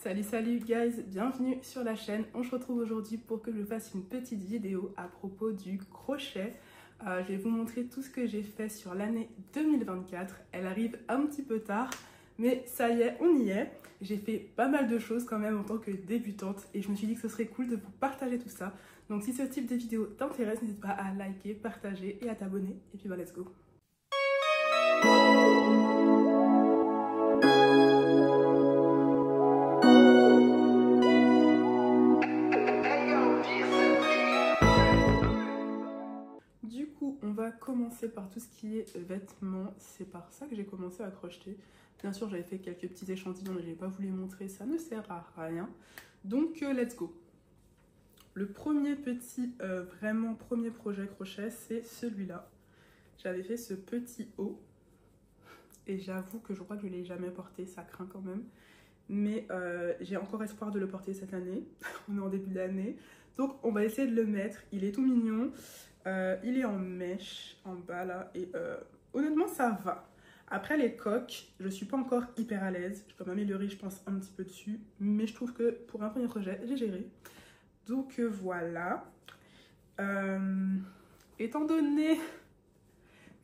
Salut guys, bienvenue sur la chaîne. On se retrouve aujourd'hui pour que je fasse une petite vidéo à propos du crochet. Je vais vous montrer tout ce que j'ai fait sur l'année 2024. Elle arrive un petit peu tard, mais ça y est, on y est. J'ai fait pas mal de choses quand même en tant que débutante et je me suis dit que ce serait cool de vous partager tout ça. Donc si ce type de vidéo t'intéresse, n'hésite pas à liker, partager et à t'abonner. Et puis bah let's go. Du coup, on va commencer par tout ce qui est vêtements. C'est par ça que j'ai commencé à crocheter. Bien sûr, j'avais fait quelques petits échantillons, mais je n'ai pas voulu montrer, ça ne sert à rien. Donc, let's go. Le premier premier projet crochet, c'est celui-là. J'avais fait ce petit haut. Et j'avoue que je crois que je ne l'ai jamais porté, ça craint quand même. Mais j'ai encore espoir de le porter cette année. On est en début d'année. Donc, on va essayer de le mettre. Il est tout mignon. Il est en mèche en bas là et honnêtement ça va. Après les coques, je suis pas encore hyper à l'aise. Je peux m'améliorer je pense un petit peu dessus. Mais je trouve que pour un premier projet, j'ai géré. Donc voilà. Étant donné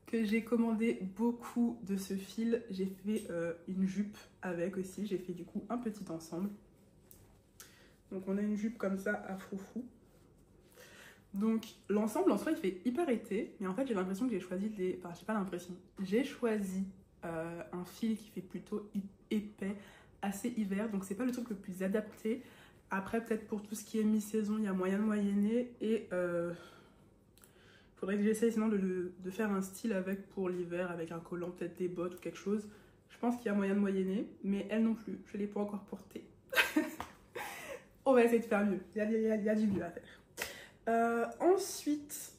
que j'ai commandé beaucoup de ce fil, j'ai fait une jupe avec aussi. J'ai fait du coup un petit ensemble. Donc on a une jupe comme ça à froufrou. Donc l'ensemble en soi il fait hyper été, mais en fait j'ai l'impression que j'ai choisi des... Enfin j'ai pas l'impression, j'ai choisi un fil qui fait plutôt épais, assez hiver, donc c'est pas le truc le plus adapté. Après peut-être pour tout ce qui est mi-saison il y a moyen de moyenner et faudrait que j'essaye sinon de faire un style avec pour l'hiver, avec un collant, peut-être des bottes ou quelque chose. Je pense qu'il y a moyen de moyenner, mais elle non plus, je l'ai pas encore portée. On va essayer de faire mieux, il y a du mieux à faire. Ensuite,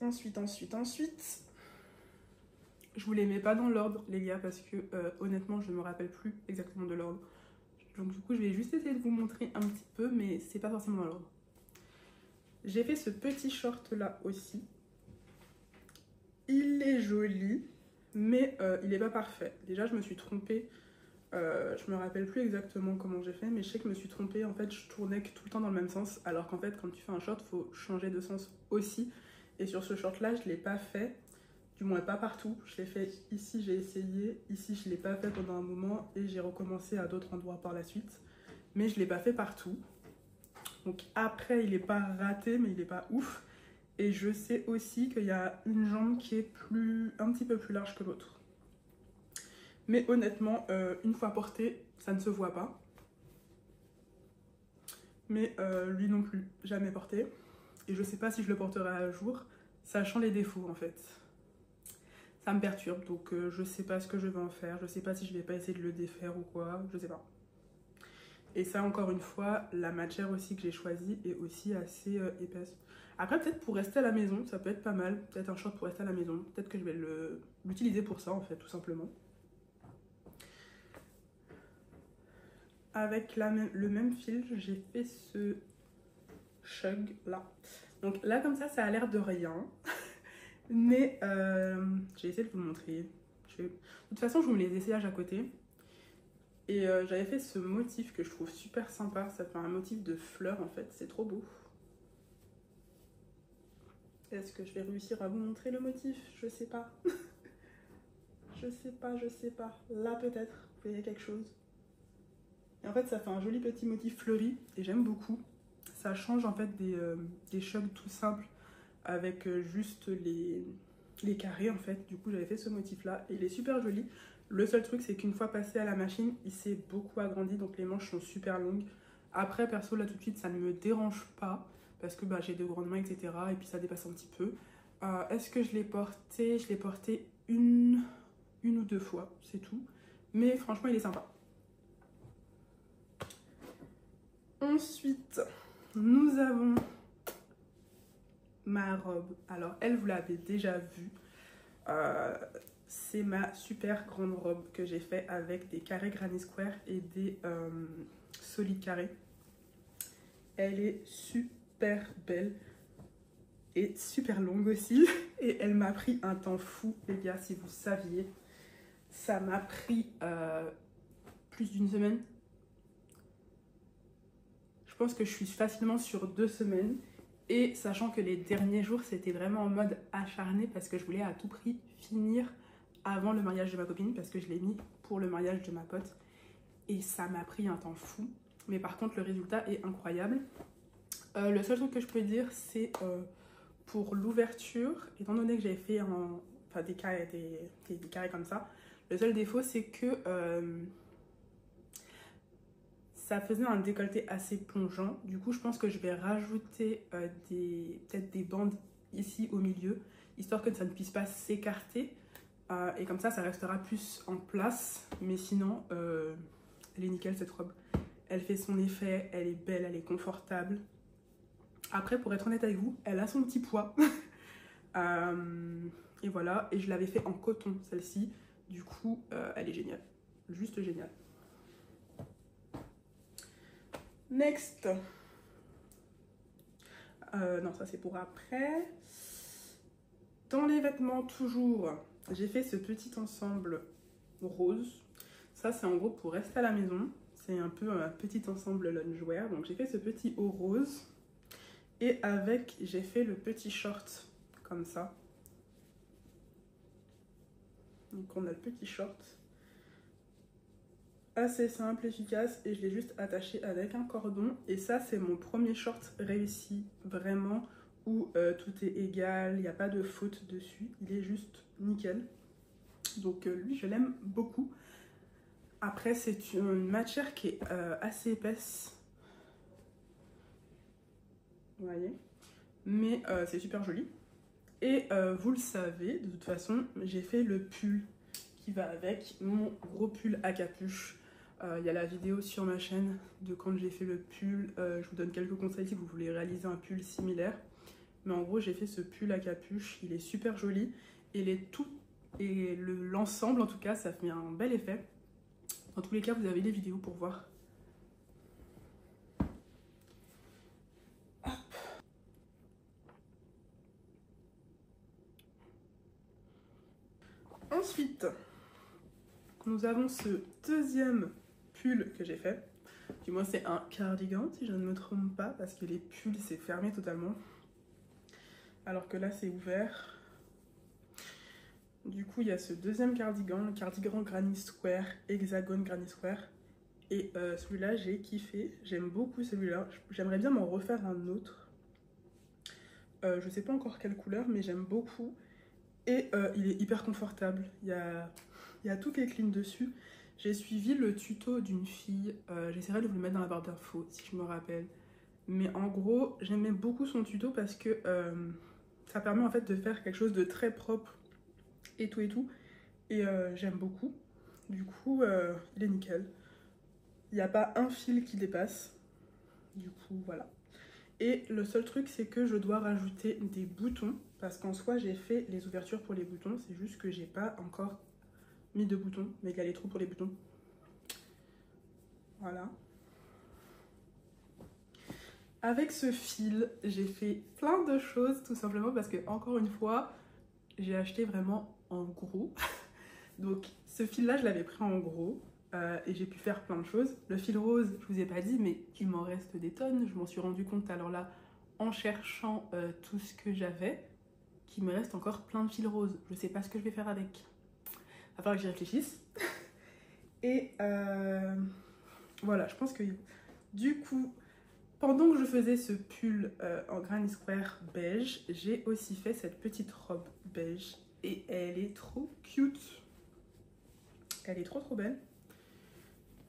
je vous les mets pas dans l'ordre les gars parce que honnêtement je ne me rappelle plus exactement de l'ordre. Donc du coup je vais juste essayer de vous montrer un petit peu mais c'est pas forcément dans l'ordre. J'ai fait ce petit short là aussi. Il est joli mais il est pas parfait. Déjà je me suis trompée. Je me rappelle plus exactement comment j'ai fait, mais je sais que je me suis trompée. En fait, je tournais tout le temps dans le même sens, alors qu'en fait, quand tu fais un short, il faut changer de sens aussi. Et sur ce short-là, je ne l'ai pas fait, du moins pas partout. Je l'ai fait ici, j'ai essayé. Ici, je ne l'ai pas fait pendant un moment et j'ai recommencé à d'autres endroits par la suite. Mais je ne l'ai pas fait partout. Donc après, il n'est pas raté, mais il n'est pas ouf. Et je sais aussi qu'il y a une jambe qui est un petit peu plus large que l'autre. Mais honnêtement, une fois porté, ça ne se voit pas. Mais lui non plus, jamais porté. Et je sais pas si je le porterai à jour, sachant les défauts en fait. Ça me perturbe, donc je sais pas ce que je vais en faire. Je sais pas si je vais pas essayer de le défaire ou quoi, je sais pas. Et ça encore une fois, la matière aussi que j'ai choisie est aussi assez épaisse. Après peut-être pour rester à la maison, ça peut être pas mal. Peut-être un short pour rester à la maison. Peut-être que je vais l'utiliser pour ça en fait, tout simplement. Avec le même fil, j'ai fait ce chug là. Donc là comme ça a l'air de rien. Mais j'ai essayé de vous le montrer. De toute façon je vous mets les essayages à côté. Et j'avais fait ce motif que je trouve super sympa. Ça fait un motif de fleurs en fait, c'est trop beau. Est-ce que je vais réussir à vous montrer le motif? Je sais pas. Je sais pas. Là peut-être, vous voyez quelque chose. Et en fait ça fait un joli petit motif fleuri et j'aime beaucoup. Ça change en fait des chugs tout simples avec juste les carrés en fait. Du coup j'avais fait ce motif là et il est super joli. Le seul truc c'est qu'une fois passé à la machine il s'est beaucoup agrandi donc les manches sont super longues. Après perso là tout de suite ça ne me dérange pas parce que bah, j'ai de grandes mains etc. Et puis ça dépasse un petit peu. Est-ce que je l'ai porté? Je l'ai porté une ou deux fois, c'est tout. Mais franchement il est sympa. Ensuite, nous avons ma robe. Alors, elle, vous l'avez déjà vue. C'est ma super grande robe que j'ai fait avec des carrés Granny Square et des solides carrés. Elle est super belle et super longue aussi. Et elle m'a pris un temps fou, les gars, si vous saviez. Ça m'a pris plus d'une semaine. pense que je suis facilement sur 2 semaines. Et sachant que les derniers jours, c'était vraiment en mode acharné parce que je voulais à tout prix finir avant le mariage de ma copine parce que je l'ai mis pour le mariage de ma pote. Et ça m'a pris un temps fou. Mais par contre, le résultat est incroyable. Le seul truc que je peux dire, c'est pour l'ouverture, étant donné que j'avais fait des carrés comme ça, le seul défaut, c'est que ça faisait un décolleté assez plongeant. Du coup, je pense que je vais rajouter peut-être des bandes ici au milieu, histoire que ça ne puisse pas s'écarter. Et comme ça restera plus en place. Mais sinon, elle est nickel cette robe. Elle fait son effet, elle est belle, elle est confortable. Après, pour être honnête avec vous, elle a son petit poids. Et voilà, et je l'avais fait en coton, celle-ci. Du coup, elle est géniale. Juste géniale. Next. Non, ça c'est pour après. Dans les vêtements, toujours, j'ai fait ce petit ensemble rose. Ça, c'est en gros pour rester à la maison. C'est un peu un petit ensemble loungewear. Donc, j'ai fait ce petit haut rose. Et avec, j'ai fait le petit short comme ça. Donc, on a le petit short. Assez simple, efficace. Et je l'ai juste attaché avec un cordon. Et ça, c'est mon premier short réussi. Vraiment. Où tout est égal. Il n'y a pas de faute dessus. Il est juste nickel. Donc, lui, je l'aime beaucoup. Après, c'est une matière qui est assez épaisse. Vous voyez, mais c'est super joli. Et vous le savez, de toute façon, j'ai fait le pull qui va avec, mon gros pull à capuche. Il y a la vidéo sur ma chaîne de quand j'ai fait le pull. Je vous donne quelques conseils si vous voulez réaliser un pull similaire. Mais en gros, j'ai fait ce pull à capuche. Il est super joli. Et l'ensemble, en tout cas, ça fait un bel effet. Dans tous les cas, vous avez les vidéos pour voir. Ensuite, nous avons ce deuxième pull que j'ai fait. Du moins, c'est un cardigan, si je ne me trompe pas, parce que les pulls, c'est fermé totalement. Alors que là, c'est ouvert. Du coup, il y a ce deuxième cardigan, le cardigan Granny Square, Hexagone Granny Square. Et celui-là, j'ai kiffé. J'aime beaucoup celui-là. J'aimerais bien m'en refaire un autre. Je sais pas encore quelle couleur, mais j'aime beaucoup. Et il est hyper confortable. Il y a tout qui est clean dessus. J'ai suivi le tuto d'une fille. J'essaierai de vous le mettre dans la barre d'infos si je me rappelle. Mais en gros, j'aimais beaucoup son tuto parce que ça permet en fait de faire quelque chose de très propre et tout et tout. Et j'aime beaucoup. Du coup, il est nickel. Il n'y a pas un fil qui dépasse. Du coup, voilà. Et le seul truc, c'est que je dois rajouter des boutons. Parce qu'en soi, j'ai fait les ouvertures pour les boutons. C'est juste que j'ai pas encore mis de boutons. Mais il y a les trous pour les boutons. Voilà. Avec ce fil, j'ai fait plein de choses. Tout simplement parce que, encore une fois, j'ai acheté vraiment en gros. Donc, ce fil-là, je l'avais pris en gros. Et j'ai pu faire plein de choses. Le fil rose, je vous ai pas dit, mais il m'en reste des tonnes. Je m'en suis rendu compte alors là, en cherchant tout ce que j'avais, qu'il me reste encore plein de fils roses. Je sais pas ce que je vais faire avec. Il va falloir que j'y réfléchisse. Et voilà, je pense que du coup, pendant que je faisais ce pull en Granny Square beige, j'ai aussi fait cette petite robe beige. Et elle est trop cute. Elle est trop belle.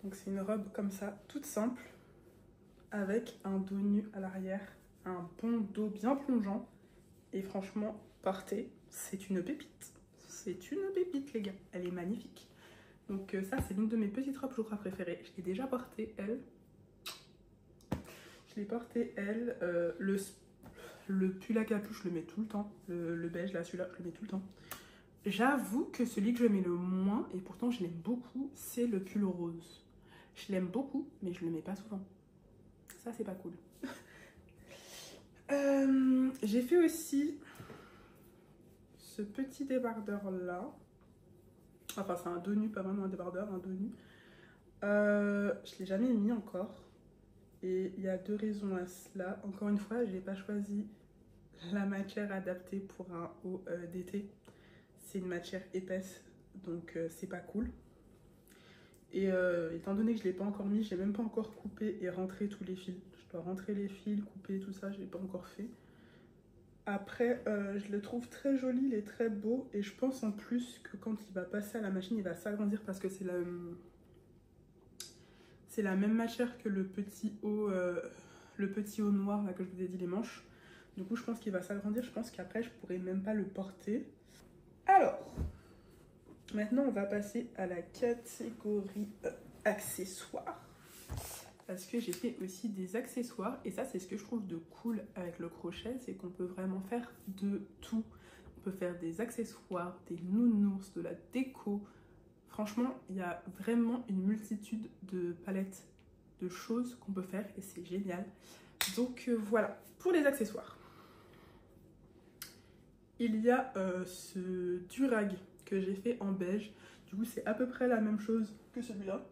Donc c'est une robe comme ça, toute simple, avec un dos nu à l'arrière, un bon dos bien plongeant. Et franchement, portée, c'est une pépite. C'est une pépite, les gars. Elle est magnifique. Donc ça, c'est l'une de mes petites robes Joura préférées. Je l'ai déjà portée, elle. Je l'ai portée, elle. Le pull à capuche, je le mets tout le temps. Le beige, là, celui-là, je le mets tout le temps. J'avoue que celui que je mets le moins, et pourtant je l'aime beaucoup, c'est le pull rose. Je l'aime beaucoup, mais je le mets pas souvent. Ça, c'est pas cool. J'ai fait aussi ce petit débardeur là. Enfin, c'est un dos nu, pas vraiment un débardeur, un dos nu. Je l'ai jamais mis encore. Et il y a deux raisons à cela. Encore une fois, je n'ai pas choisi la matière adaptée pour un haut d'été. C'est une matière épaisse, donc c'est pas cool. Et étant donné que je ne l'ai pas encore mis, je n'ai même pas encore coupé et rentré tous les fils. Je dois rentrer les fils, couper tout ça, je ne l'ai pas encore fait. Après, je le trouve très joli, il est très beau. Et je pense en plus que quand il va passer à la machine, il va s'agrandir parce que c'est la même matière que le petit haut noir là, que je vous ai dit, les manches. Du coup, je pense qu'il va s'agrandir. Je pense qu'après, je pourrais même pas le porter. Alors, maintenant, on va passer à la catégorie accessoires. Parce que j'ai fait aussi des accessoires. Et ça, c'est ce que je trouve de cool avec le crochet. C'est qu'on peut vraiment faire de tout. On peut faire des accessoires, des nounours, de la déco. Franchement, il y a vraiment une multitude de palettes de choses qu'on peut faire. Et c'est génial. Donc voilà, pour les accessoires. Il y a ce durag que j'ai fait en beige. Du coup, c'est à peu près la même chose que celui-là.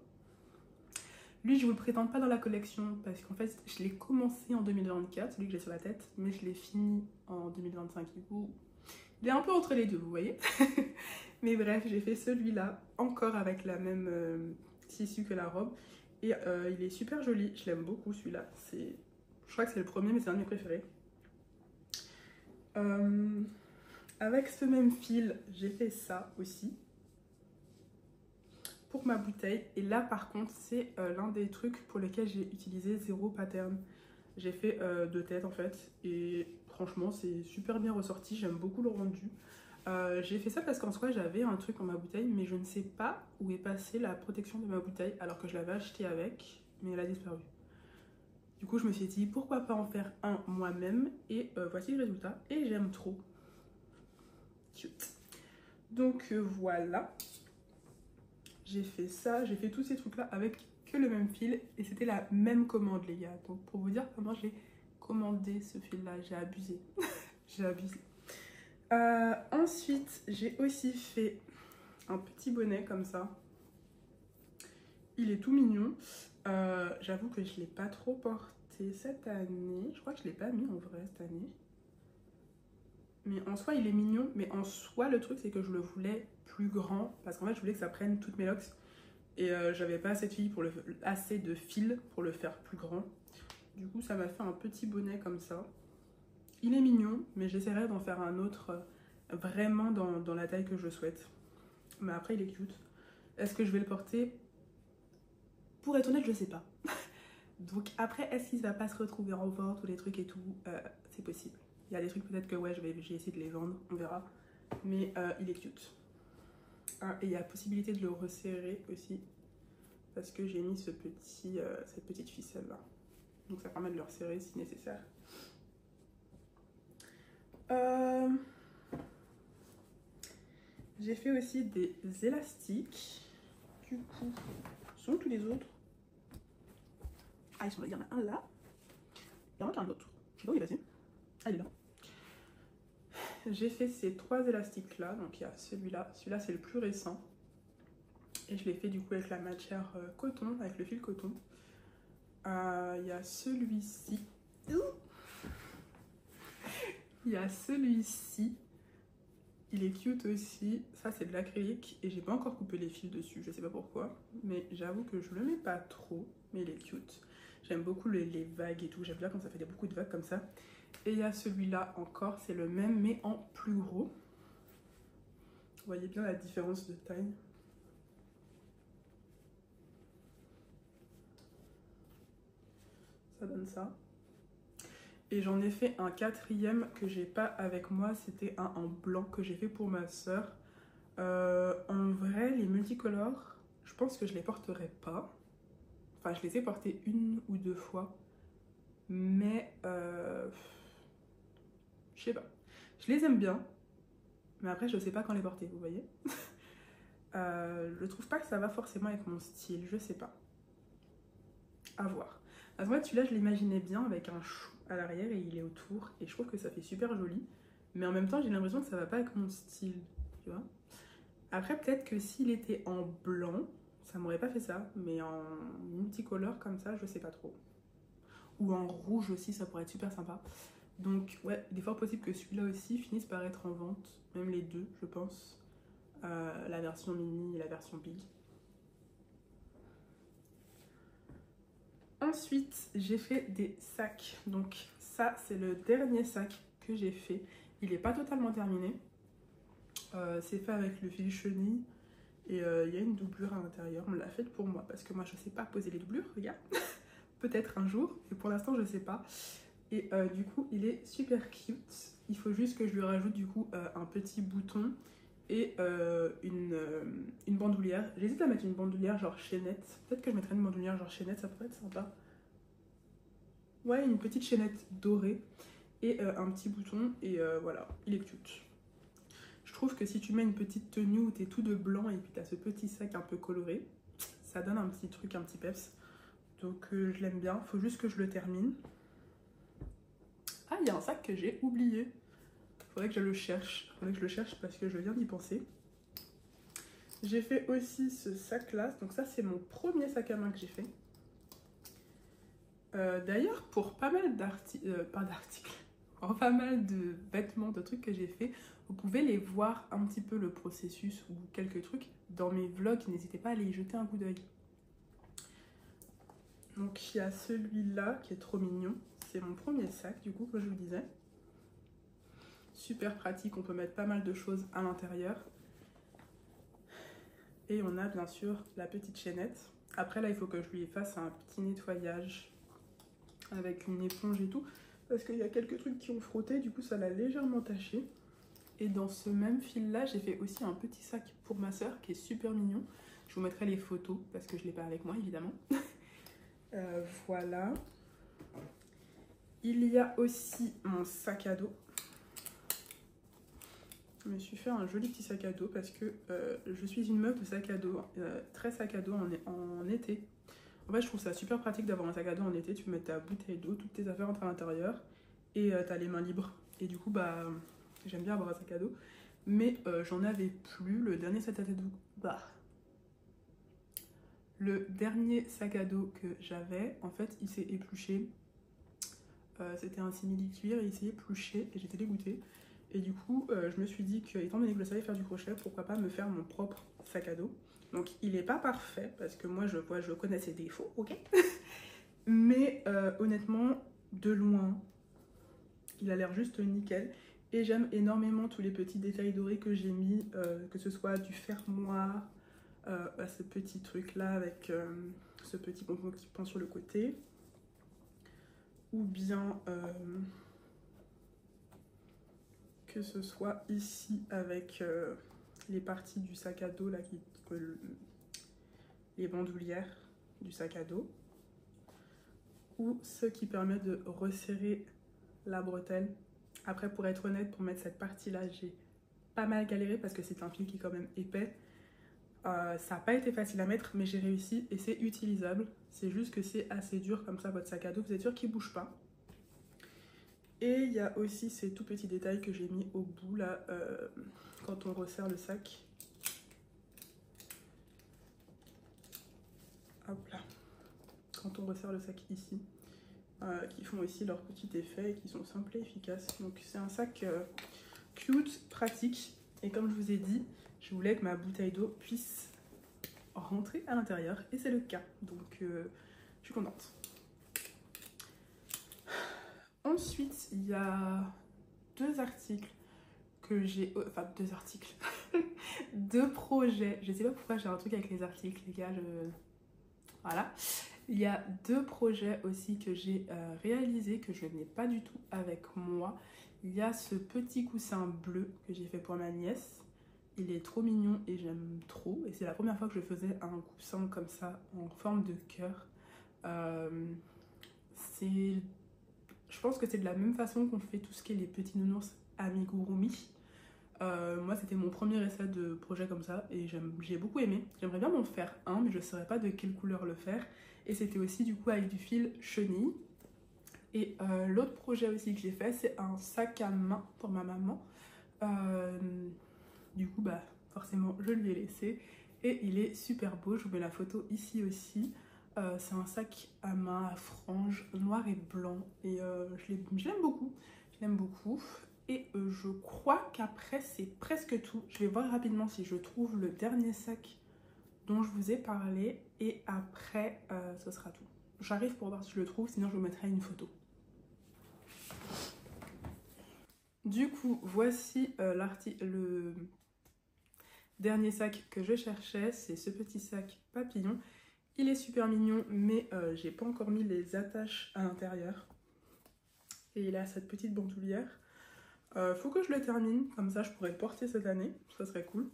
Lui, je ne vous le présente pas dans la collection parce qu'en fait, je l'ai commencé en 2024, celui que j'ai sur la tête, mais je l'ai fini en 2025. Du coup, il est un peu entre les deux, vous voyez. Mais bref, j'ai fait celui-là, encore avec la même tissu que la robe. Et il est super joli, je l'aime beaucoup celui-là. Je crois que c'est le premier, mais c'est un de mes préférés. Avec ce même fil, j'ai fait ça aussi pour ma bouteille. Et là, par contre, c'est l'un des trucs pour lesquels j'ai utilisé zéro pattern. J'ai fait deux têtes en fait. Et franchement, c'est super bien ressorti. J'aime beaucoup le rendu. J'ai fait ça parce qu'en soi, j'avais un truc en ma bouteille, mais je ne sais pas où est passée la protection de ma bouteille alors que je l'avais acheté avec, mais elle a disparu. Du coup, je me suis dit, pourquoi pas en faire un moi-même. Et voici le résultat. Et j'aime trop. Cute. Donc voilà. J'ai fait ça, j'ai fait tous ces trucs là avec que le même fil et c'était la même commande les gars. Donc pour vous dire comment j'ai commandé ce fil là, j'ai abusé. J'ai abusé. Ensuite j'ai aussi fait un petit bonnet comme ça. Il est tout mignon. J'avoue que je ne l'ai pas trop porté cette année. Je crois que je ne l'ai pas mis en vrai cette année. Mais en soi il est mignon. Mais en soi le truc c'est que je le voulais plus grand parce qu'en fait je voulais que ça prenne toutes mes locks. Et j'avais pas assez de fil pour le faire plus grand. Du coup, ça m'a fait un petit bonnet comme ça. Il est mignon, mais j'essaierai d'en faire un autre vraiment dans la taille que je souhaite. Mais après, il est cute. Est-ce que je vais le porter? Pour être honnête, je sais pas. Donc après, est-ce qu'il va pas se retrouver en vente ou les trucs et tout? C'est possible. Il y a des trucs peut-être que ouais, j'ai essayé de les vendre, on verra. Mais il est cute. Ah, et il y a possibilité de le resserrer aussi parce que j'ai mis cette petite ficelle là. Donc ça permet de le resserrer si nécessaire. J'ai fait aussi des élastiques. Du coup, sont tous les autres? Ah, ils sont là. Il y en a un là. Il y en a un autre. Je sais pas où il est passé. Ah, il est là. J'ai fait ces trois élastiques là. Donc il y a celui-là. Celui-là, c'est le plus récent. Et je l'ai fait du coup avec la matière coton, avec le fil coton. Il y a celui-ci. Il y a celui-ci. Il est cute aussi. Ça, c'est de l'acrylique. Et j'ai pas encore coupé les fils dessus. Je sais pas pourquoi. Mais j'avoue que je le mets pas trop. Mais il est cute. J'aime beaucoup les vagues et tout. J'aime bien quand ça fait beaucoup de vagues comme ça. Et il y a celui-là encore. C'est le même, mais en plus gros. Vous voyez bien la différence de taille. Ça donne ça. Et j'en ai fait un quatrième que j'ai pas avec moi. C'était un en blanc que j'ai fait pour ma soeur. En vrai, les multicolores, je pense que je les porterai pas. Enfin, je les ai portés une ou deux fois. Mais je sais pas. Je les aime bien. Mais après, je sais pas quand les porter, vous voyez. Je trouve pas que ça va forcément avec mon style. Je sais pas. À voir. Parce que moi, celui-là, je l'imaginais bien avec un chou à l'arrière et il est autour. Et je trouve que ça fait super joli. Mais en même temps, j'ai l'impression que ça va pas avec mon style. Tu vois. Après, peut-être que s'il était en blanc, ça m'aurait pas fait ça. Mais en multicolore comme ça, je sais pas trop. ou en rouge aussi, ça pourrait être super sympa. Donc ouais, il est fort possible que celui-là aussi finisse par être en vente, même les deux je pense, la version mini et la version big. Ensuite j'ai fait des sacs, donc ça c'est le dernier sac que j'ai fait. Il n'est pas totalement terminé, c'est fait avec le fil chenille et il y a une doublure à l'intérieur. On l'a faite pour moi parce que moi je sais pas poser les doublures, regarde. Peut-être un jour, mais pour l'instant je sais pas. Et du coup il est super cute. Il faut juste que je lui rajoute du coup un petit bouton et une bandoulière. J'hésite à mettre une bandoulière genre chaînette. Peut-être que je mettrai une bandoulière genre chaînette, ça pourrait être sympa. Ouais, une petite chaînette dorée et un petit bouton et voilà, il est cute. Je trouve que si tu mets une petite tenue où t'es tout de blanc et puis t'as ce petit sac un peu coloré, ça donne un petit truc, un petit peps. Donc je l'aime bien, faut juste que je le termine. Ah, il y a un sac que j'ai oublié. Faudrait que je le cherche. Faudrait que je le cherche parce que je viens d'y penser. J'ai fait aussi ce sac-là. Donc ça, c'est mon premier sac à main que j'ai fait. D'ailleurs, pour pas mal d'articles, pour pas mal de vêtements, de trucs que j'ai fait, vous pouvez les voir un petit peu le processus ou quelques trucs dans mes vlogs. N'hésitez pas à aller y jeter un coup d'œil. Donc il y a celui-là qui est trop mignon. C'est mon premier sac, du coup, comme je vous disais. Super pratique, on peut mettre pas mal de choses à l'intérieur. Et on a bien sûr la petite chaînette. Après là, il faut que je lui fasse un petit nettoyage avec une éponge et tout. Parce qu'il y a quelques trucs qui ont frotté, du coup ça l'a légèrement taché. Et dans ce même fil-là, j'ai fait aussi un petit sac pour ma soeur qui est super mignon. Je vous mettrai les photos parce que je ne l'ai pas avec moi, évidemment. Voilà. Il y a aussi mon sac à dos. Je me suis fait un joli petit sac à dos parce que je suis une meuf de sac à dos, très sac à dos en été. En fait, je trouve ça super pratique d'avoir un sac à dos en été. Tu peux mettre ta bouteille d'eau, toutes tes affaires entrent à l'intérieur et tu as les mains libres. Et du coup, bah, j'aime bien avoir un sac à dos. Mais j'en avais plus. Le dernier sac à dos, le dernier sac à dos que j'avais, en fait, il s'est épluché. C'était un simili-cuir et il s'est épluché et j'étais dégoûtée. Et du coup, je me suis dit que, étant donné que je savais faire du crochet, pourquoi pas me faire mon propre sac à dos. Donc, il n'est pas parfait parce que moi, je connais ses défauts, ok. Mais honnêtement, de loin, il a l'air juste nickel. Et j'aime énormément tous les petits détails dorés que j'ai mis, que ce soit du fermoir, ce petit truc là avec ce petit pompon qui pend sur le côté. Ou bien que ce soit ici avec les parties du sac à dos, là, les bandoulières du sac à dos. Ou ce qui permet de resserrer la bretelle. Après, pour être honnête, pour mettre cette partie-là, j'ai pas mal galéré parce que c'est un fil qui est quand même épais. Ça n'a pas été facile à mettre, mais j'ai réussi et c'est utilisable. C'est juste que c'est assez dur comme ça, votre sac à dos. Vous êtes sûr qu'il ne bouge pas. Et il y a aussi ces tout petits détails que j'ai mis au bout là, quand on resserre le sac. Hop là. Quand on resserre le sac ici. Qui font aussi leur petit effet et qui sont simples et efficaces. Donc c'est un sac cute, pratique. Et comme je vous ai dit, je voulais que ma bouteille d'eau puisse rentrer à l'intérieur. Et c'est le cas. Donc je suis contente. Ensuite, il y a deux articles que j'ai... Enfin, deux articles. Deux projets. Je sais pas pourquoi j'ai un truc avec les articles, les gars. Voilà. Il y a deux projets aussi que j'ai réalisés, que je n'ai pas du tout avec moi. Il y a ce petit coussin bleu que j'ai fait pour ma nièce. Il est trop mignon et j'aime trop. Et c'est la première fois que je faisais un coussin comme ça, en forme de cœur. Je pense que c'est de la même façon qu'on fait tout ce qui est les petits nounours amigurumi. Moi, c'était mon premier essai de projet comme ça et j'ai beaucoup aimé. J'aimerais bien m'en faire un, mais je ne saurais pas de quelle couleur le faire. Et c'était aussi du coup avec du fil chenille. Et l'autre projet aussi que j'ai fait, c'est un sac à main pour ma maman. Du coup, bah forcément, je lui ai laissé. Et il est super beau. Je vous mets la photo ici aussi. C'est un sac à main à franges noir et blanc et je l'aime beaucoup. Je l'aime beaucoup. Et je crois qu'après c'est presque tout. Je vais voir rapidement si je trouve le dernier sac dont je vous ai parlé et après ce sera tout. J'arrive pour voir si je le trouve, sinon je vous mettrai une photo. Du coup, voici le dernier sac que je cherchais, c'est ce petit sac papillon. Il est super mignon, mais j'ai pas encore mis les attaches à l'intérieur. Et il a cette petite bandoulière. Faut que je le termine, comme ça je pourrais le porter cette année, ça serait cool.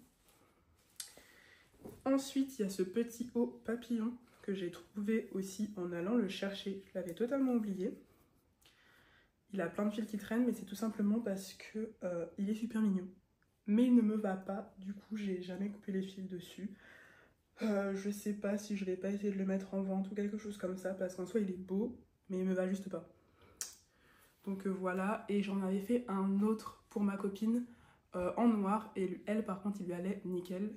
Ensuite, il y a ce petit haut papillon que j'ai trouvé aussi en allant le chercher. Je l'avais totalement oublié. Il a plein de fils qui traînent, mais c'est tout simplement parce que il est super mignon. Mais il ne me va pas, du coup j'ai jamais coupé les fils dessus. Je sais pas si je vais pas essayer de le mettre en vente ou quelque chose comme ça, parce qu'en soi il est beau, mais il me va juste pas. Donc voilà, et j'en avais fait un autre pour ma copine en noir, et elle par contre il lui allait nickel.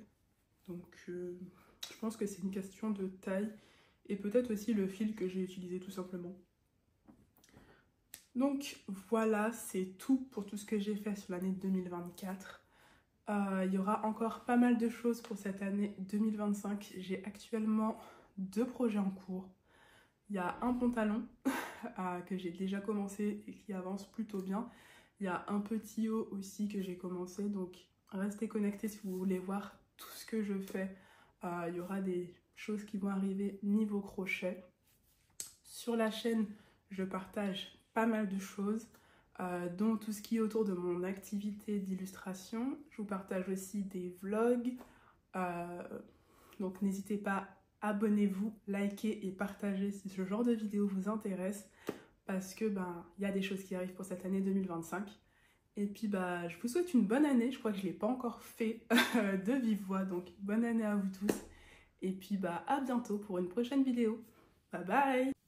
Donc je pense que c'est une question de taille, et peut-être aussi le fil que j'ai utilisé tout simplement. Donc voilà, c'est tout pour tout ce que j'ai fait sur l'année 2024. Il y aura encore pas mal de choses pour cette année 2025. J'ai actuellement 2 projets en cours. Il y a un pantalon que j'ai déjà commencé et qui avance plutôt bien. Il y a un petit haut aussi que j'ai commencé, donc restez connectés si vous voulez voir tout ce que je fais. Il y aura des choses qui vont arriver niveau crochet. Sur la chaîne, je partage pas mal de choses. Dont tout ce qui est autour de mon activité d'illustration. Je vous partage aussi des vlogs. Donc n'hésitez pas, abonnez-vous, likez et partagez si ce genre de vidéo vous intéresse. Parce que y a des choses qui arrivent pour cette année 2025. Et puis je vous souhaite une bonne année. Je crois que je ne l'ai pas encore fait de vive voix. Donc bonne année à vous tous. Et puis à bientôt pour une prochaine vidéo. Bye bye!